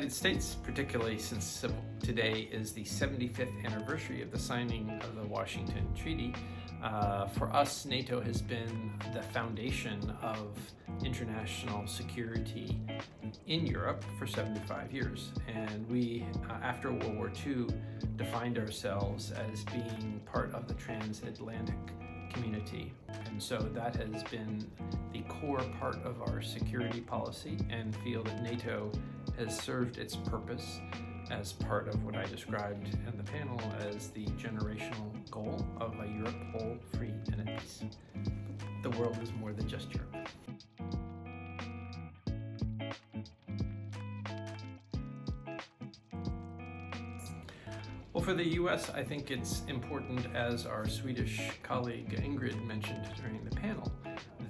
United States, particularly since today is the 75th anniversary of the signing of the Washington Treaty, for us, NATO has been the foundation of international security in Europe for 75 years. And we, after World War II, defined ourselves as being part of the transatlantic community. And so that has been the core part of our security policy, and feel that NATO has served its purpose as part of what I described in the panel as the generational goal of a Europe whole, free, and at peace. The world is more than just Europe. Well, for the US, I think it's important, as our Swedish colleague Ingrid mentioned during the panel,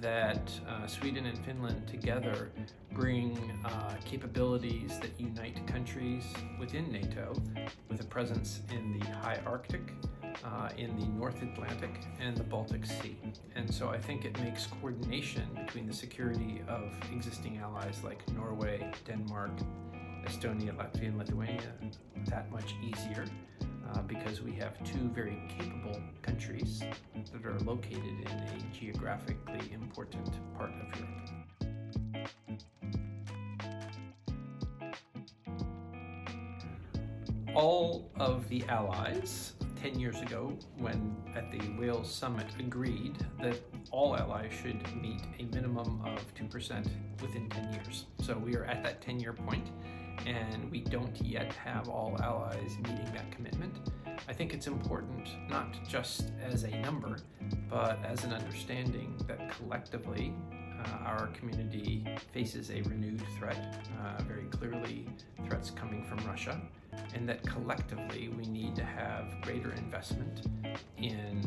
that Sweden and Finland together bring capabilities that unite countries within NATO with a presence in the high Arctic, in the North Atlantic, and the Baltic Sea. And so I think it makes coordination between the security of existing allies like Norway, Denmark, Estonia, Latvia, and Lithuania that much easier, because we have two very capable countries that are located in a geographically important part of Europe. All of the allies 10 years ago, when at the Wales summit, agreed that all allies should meet a minimum of 2% within 10 years. So we are at that 10-year point, and we don't yet have all allies meeting that commitment. I think it's important, not just as a number, but as an understanding that collectively our community faces a renewed threat, very clearly threats coming from Russia, and that collectively we need to have greater investment in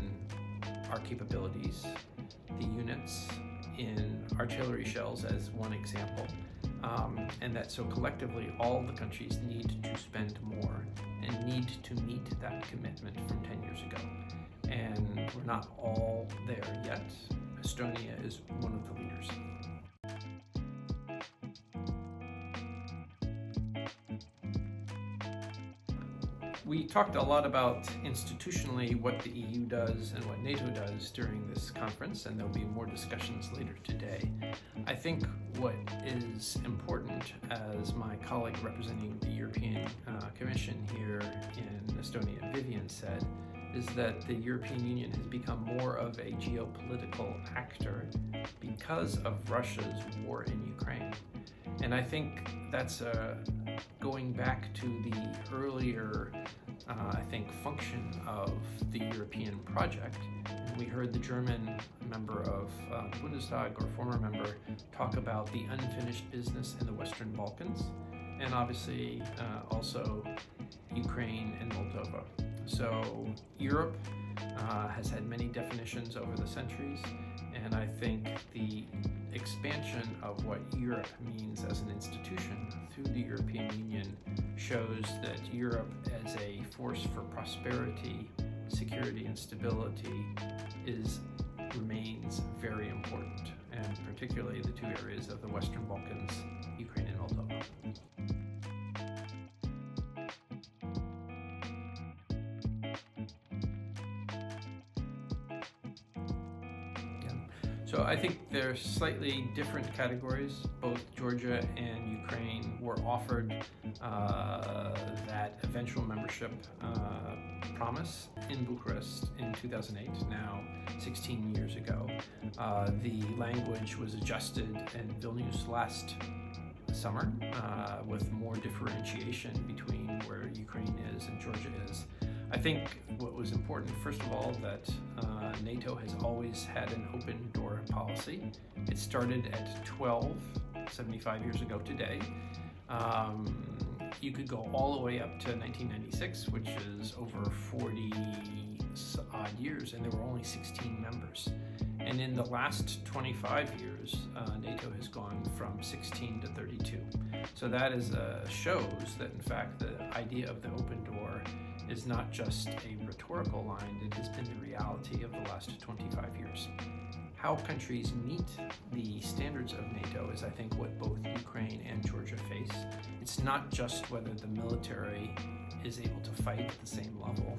our capabilities, the units, in artillery shells as one example, and that so collectively all the countries need to spend more and need to meet that commitment from 10 years ago. And we're not all there yet. Estonia is one of the leaders. We talked a lot about institutionally what the EU does and what NATO does during this conference, and there'll be more discussions later today. I think what is important, as my colleague representing the European Commission here in Estonia, Vivian, said, is that the European Union has become more of a geopolitical actor because of Russia's war in Ukraine. And I think that's going back to the earlier, function of the European project. And we heard the German member of Bundestag, or former member, talk about the unfinished business in the Western Balkans, and obviously also Ukraine and Moldova. So Europe has had many definitions over the centuries, and I think the expansion of what Europe means as an institution through the European Union shows that Europe as a force for prosperity, security, and stability remains very important, and particularly the two areas of the Western Balkans, Ukraine and Moldova. So I think they're slightly different categories. Both Georgia and Ukraine were offered that eventual membership promise in Bucharest in 2008, now 16 years ago. The language was adjusted in Vilnius last summer with more differentiation between where Ukraine is and Georgia is. I think what was important, first of all, that NATO has always had an open door policy. It started at 12, 75 years ago today. You could go all the way up to 1996, which is over 40 odd years, and there were only 16 members. And in the last 25 years, NATO has gone from 16 to 32. So that shows that, in fact, the idea of the open door is not just a rhetorical line, it has been the reality of the last 25 years. how countries meet the standards of NATO is, I think, what both Ukraine and Georgia face. It's not just whether the military is able to fight at the same level.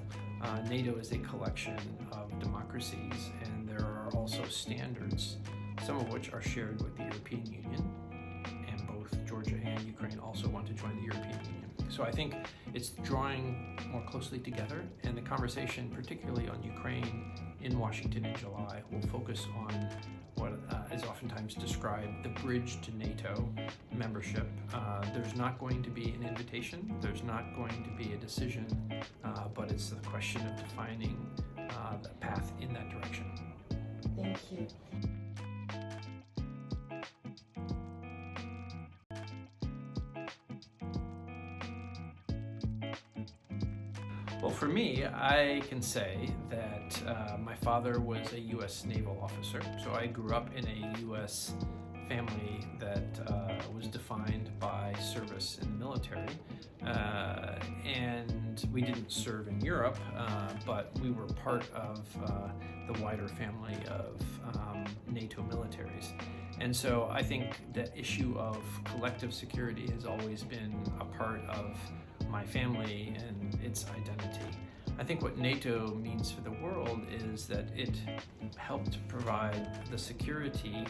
NATO is a collection of democracies, and there are also standards, some of which are shared with the European Union, and both Georgia and Ukraine also want to join the European Union. So I think it's drawing more closely together, and the conversation, particularly on Ukraine in Washington in July, will focus on what is oftentimes described the bridge to NATO membership. There's not going to be an invitation, there's not going to be a decision, but it's the question of defining the path in that direction. Thank you. Well, for me, I can say that my father was a U.S. naval officer, so I grew up in a U.S. family that was defined by service in the military, and we didn't serve in Europe, but we were part of the wider family of NATO militaries. And so I think that issue of collective security has always been a part of my family and its identity. I think what NATO means for the world is that it helped provide the security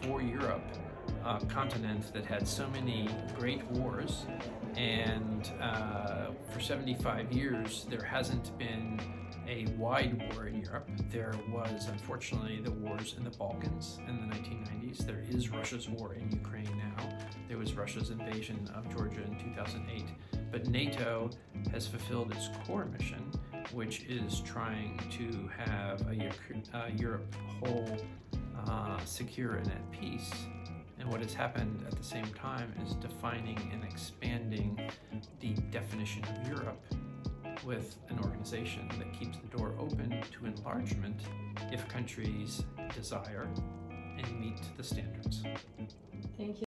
for Europe, a continent that had so many great wars, and for 75 years there hasn't been a wide war in Europe. There was, unfortunately, the wars in the Balkans in the 1990s. There is Russia's war in Ukraine now. There was Russia's invasion of Georgia in 2008. But NATO has fulfilled its core mission, which is trying to have a Europe whole, secure, and at peace. And what has happened at the same time is defining and expanding the definition of Europe with an organization that keeps the door open to enlargement if countries desire and meet the standards. Thank you.